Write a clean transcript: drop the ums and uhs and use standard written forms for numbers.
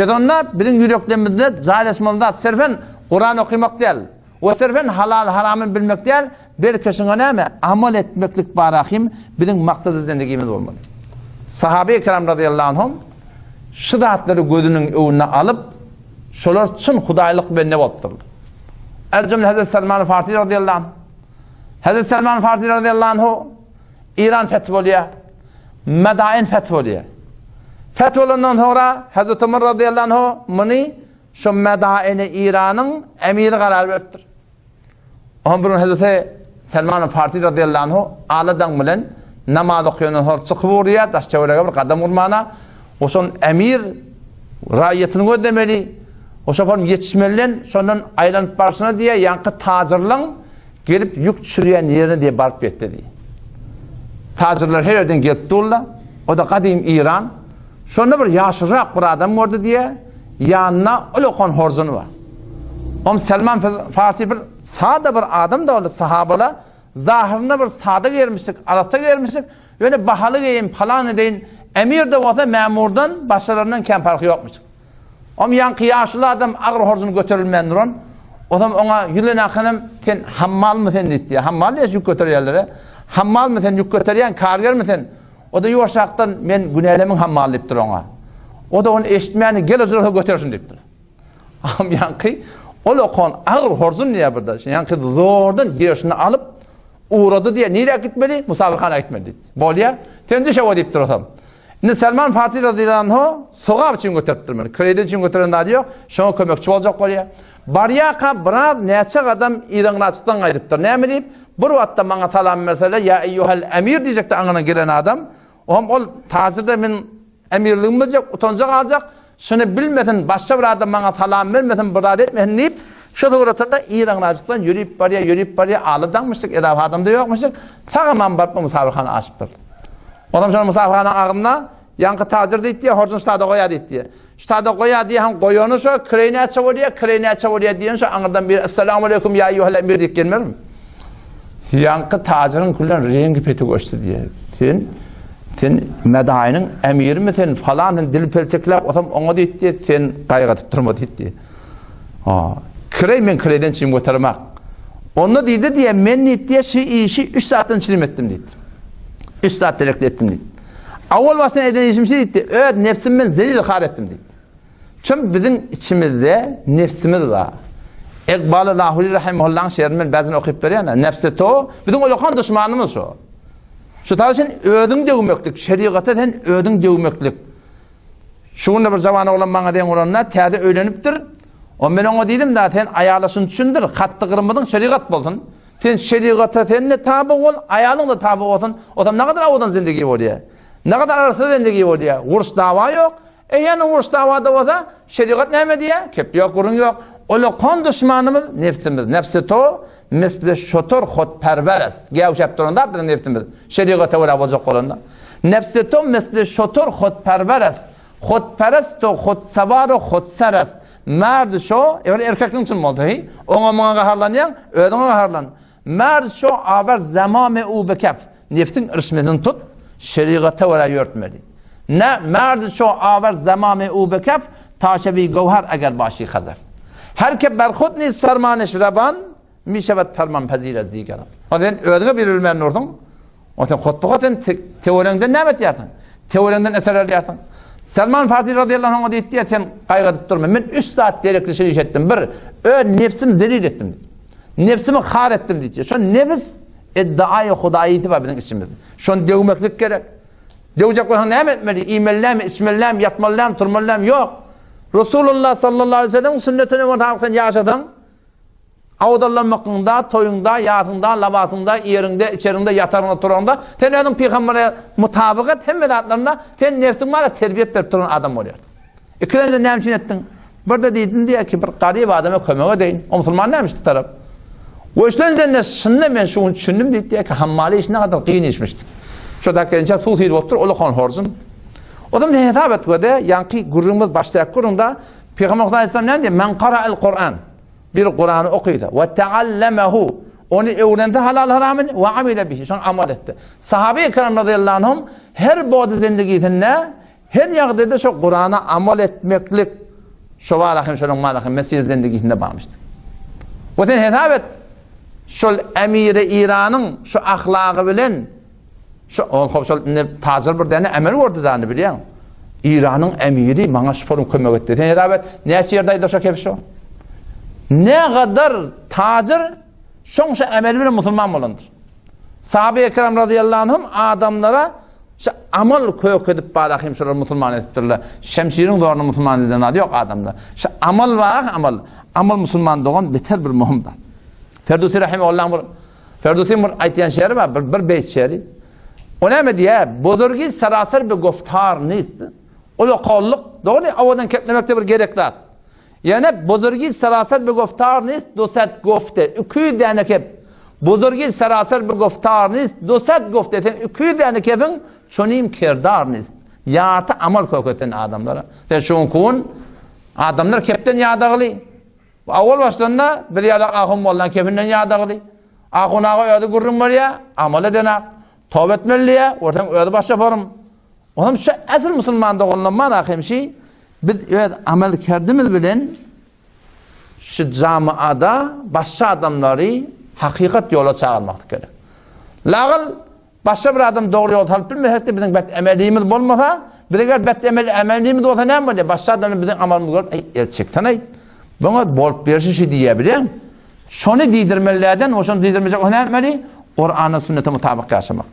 Pedonda bizim yüreklerimizde zahir sırfen Kur'an okumak değil. O sırfen halal haramın bilmek değil. Bir kişinin ne amel etmeklik barahim bizim maksadı zindagimiz olmalı. Sahabe-i kiram radıyallahu anhum şu zatları gözünün önüne alıp şolar için hudaylık ve ne oldu? El-cümle Hazreti Səlman Fārsi radıyallahu anh. Hazreti Səlman Fārsi radıyallahu anh İran fethvoluyor. Medain fethvoluyor. Fetholundan sonra Hazreti Ömer radıyallahu anh muni şu medaini İran'ın emiri karar verdir. Onun bunun Hazreti Səlman Fārsi radıyallahu anh ağladan bilen namaz okuyanın sonra çıkıp vuruyor. Daş çevreye bir kadam vurmana. O son emir raiyetini ödemeli. O şoför yetişmelilen sondan aylanıp başına diye yankı tacirlan gelip yük çürüyen yerine diye barıp etti diye. Tacirler her yerden gitti ola. O da kadim İran. Sonra bir yaşırak bir adam vardı diye yanına öyle kon horzunu var. Səlman Fārsi bir sade bir adam da oldu sahabala. Zahirine bir sade gelmiştik, Arap'ta gelmiştik. Böyle bahalı giyim falan edeyim. Emir de olsa memurdan başlarından kem farkı yokmuştuk. Yankı yaşlı adam ağır horzunu götürülmeyen duran. O zaman ona yılın akınım sen hammal mı sen dedi diye. Hammal ya yük götürüyorlar. Hammal mı sen yük götürüyen kariyer mi sen? O da yuvarşaktan ben güneylemin hammal deyiptir ona. O da onu eşitmeyeni gel özürlüğü götürsün deyiptir. Yankı o lokon ağır horzun niye burada? Yankı zordan girişini alıp uğradı diye. Nereye gitmeli? Musabıkana gitmeli dedi. Bolya. Sen düşe o deyiptir o zaman. Şimdi Səlman Fārsi radıyallahu anh soğab için götürttür beni. Kredi için götüren adı yok. Şuna kömekçi olacak oraya. Bariyaka biraz neçek adam İran'ın açıktan gaydıptır. Ne mi deyip? Bir vatta bana salam mesela ya eyyuhel emir diyecek de anına gelen adam. O tazirde ben emirliğimi diyecek, utanacak alacak. Şunu bilmeden başka bir adam bana salam vermeden bırad etmeden deyip şu uğratırda İran'ın açıktan yürüyüp barıya ağlıdanmıştık. Edab adamda yokmuştuk. Sağaman barıp musabıkanı açıptır. Adam şunu musafirhanın ağında yankı tacir deyip diye horzun stada koya deyip diye. Stada koya diye han koyunu şu kreyne çavuriye diyen şu anırdan bir esselamu aleyküm ya eyyuhel emir deyip gelmer mi? Yankı tacirin kullan rengi peti koştu diye. Sen medayinin emiri mi sen falan dil pelteklep ona deyip diye sen kaygatıp durma deyip diye. Men kreyden çiğim götürmek. Onu deydi diye men deyip diye şu işi 3 saatten çilim ettim deyip. 3 saat terekli ettim deyip. Avval vasıtan eden işim şey deyip. Evet nefsimden zelil khar ettim deyip. Çünkü bizim içimizde nefsimiz var. Ekbal-ı Lahuli Rahimullah'ın şeirinden bazını okuyup veriyor ya. Nefsi to. Bizim olokan düşmanımız o. Şu tabi sen ödün dövmeklik. Şeriatı sen ödün dövmeklik. Şuğunda bir zamanı olan bana diyen olanlar teyze öğleniptir. Ben ona dedim da sen ayarlasın düşündür. Hattı kırmadın şeriat bolsun. Sen şeriata sen de tabi ol, ayalın da tabi olsun. O zaman ne kadar avudan zindagi oluyor? Ne kadar arası zindagi oluyor? Vurs dava yok. Yani vurs davada olsa şeriat ne diye? Kep yok, kurun yok. O kan düşmanımız nefsimiz. Nefsi to, misli şotor xodperverest. Gevşep durunda bir nefsimiz. Şeriata uğrayacak olanda. Nefsi to, misli şotor xodperverest. Xodperest to, xodsavar o xodserest. Merd şu, erkekliğin için mi oldu? Ona kaharlanyan, ödüne kaharlan. Merd şu, aver zamame u bekef. Nefsin ırşmedini tut, şeriata oraya yörtmeli. Ne merd şu, aver zamame u bekef, taşevi govher eğer başı khazef. Her ke berkhud nis fermanış raban, mişevet ferman pezir az digeram. O den ödüne verilmeyen ordun. O sen khutbuqaten teoriyenden ne met yarsan? Teoriyenden eserler yarsan. Səlman Fārsi radıyallahu anh'a deyip diye sen kaygıdıp durma. Ben 3 saat direkli şey iş ettim. Bir, nefsim zelil ettim. Nefsimi khar ettim diye. Şu nefis iddiayı hudayeti var bizim içimizde. Şu dövmeklik gerek. Dövecek olan ne etmeli? İmellem, ismellem, yatmallem, turmallem yok. Resulullah sallallahu aleyhi ve sellem sünnetine mutabıksen yaşadın. Avdallanmakında, toyunda, yatında, labasında, yerinde, içerinde, yatarında, turanda. Sen adam peygambere mutabık et, hem medatlarında sen nefsin var ya terbiyet verip duran adam oluyor. İkilenizde ne için ettin? Burada deydin diye ki bir garip adama kömeğe deyin. O Müslüman neymişti taraf? O işlerinizde ne şununla ben şunu düşündüm diye ki hammali iş ne kadar kıyın işmiştik. Şu dakika önce su sihir ottur, ola kan horzun. O zaman ne hitap ettik de, yankı gururumuz başlayak kurunda, Peygamber Aleyhisselam ne diyor? Men qara'al Kur'an. Bir Kur'an'ı okuydu. Ve teallemehu. Onu öğrendi halal haramını ve amile bihi. Şunu amal etti. Sahabe-i kiram radıyallahu anhum her boğdu zindigisinde her yağdede şu Kur'an'a amal etmeklik şu varahim şolun malahim mesir zendiginde bağmıştı. Oten hesabet şol emiri İran'ın şu ahlakı bilen şu şol tazir bir tane emir vardı da biliyor. İran'ın emiri bana şurum kömek etti. Hesabet ne yerdeydi şu kep şu. Ne kadar tacir şonşa emel bilen musulman bolandır. Sahabe-i Ekrem radıyallahu anhum adamlara şu amal koyup edip barahim şular musulman ettirler. Şemşirin doğrunu musulman eden adı yok adamda. Şu amal var amal musulman doğan beter bir muhimdir. Ferdusi rahimehullah Ferdusi aytiyan şiiri var bir beyt şiiri. O ne mi diye? Bozorgi sarasır bir guftar neyse. O lokallık doğru avadan keplemekte bir gerekler. Yani bozorgi sarasır bir guftar neyse dosat gufte. İki tane kep. Bozorgi sarasır bir guftar neyse dosat gufte. İki tane kepin çonim kirdar neyse. Yartı amal koyuyorsun adamlara. Ve şun kun adamlar kepten yadağılı. Avval başlarında bir yalak ahun mollan kepinden yadağılı. Ahun ağa öyle gurrum var ya amal edenak. Tövbe etmeli ya, ortam öyle baş yaparım. Oğlum şu asıl Müslüman da olunma rahim şey, biz evet amel kerdimiz bilen şu camiada başka adamları hakikat yola çağırmak gerek. Lağıl başka bir adam doğru yol alıp bilmezse bizim bet emelimiz olmasa, bizler bet emelimiz olsa ne yapmalı? Başka adamın bizim amelimiz olur. Ey çekten ey. Bana bol bir şey diyebilirim. Şunu diydirmelerden, o şunu diydirmeyecek o ne yapmalı? Kur'an'a sünnete mutabık yaşamak.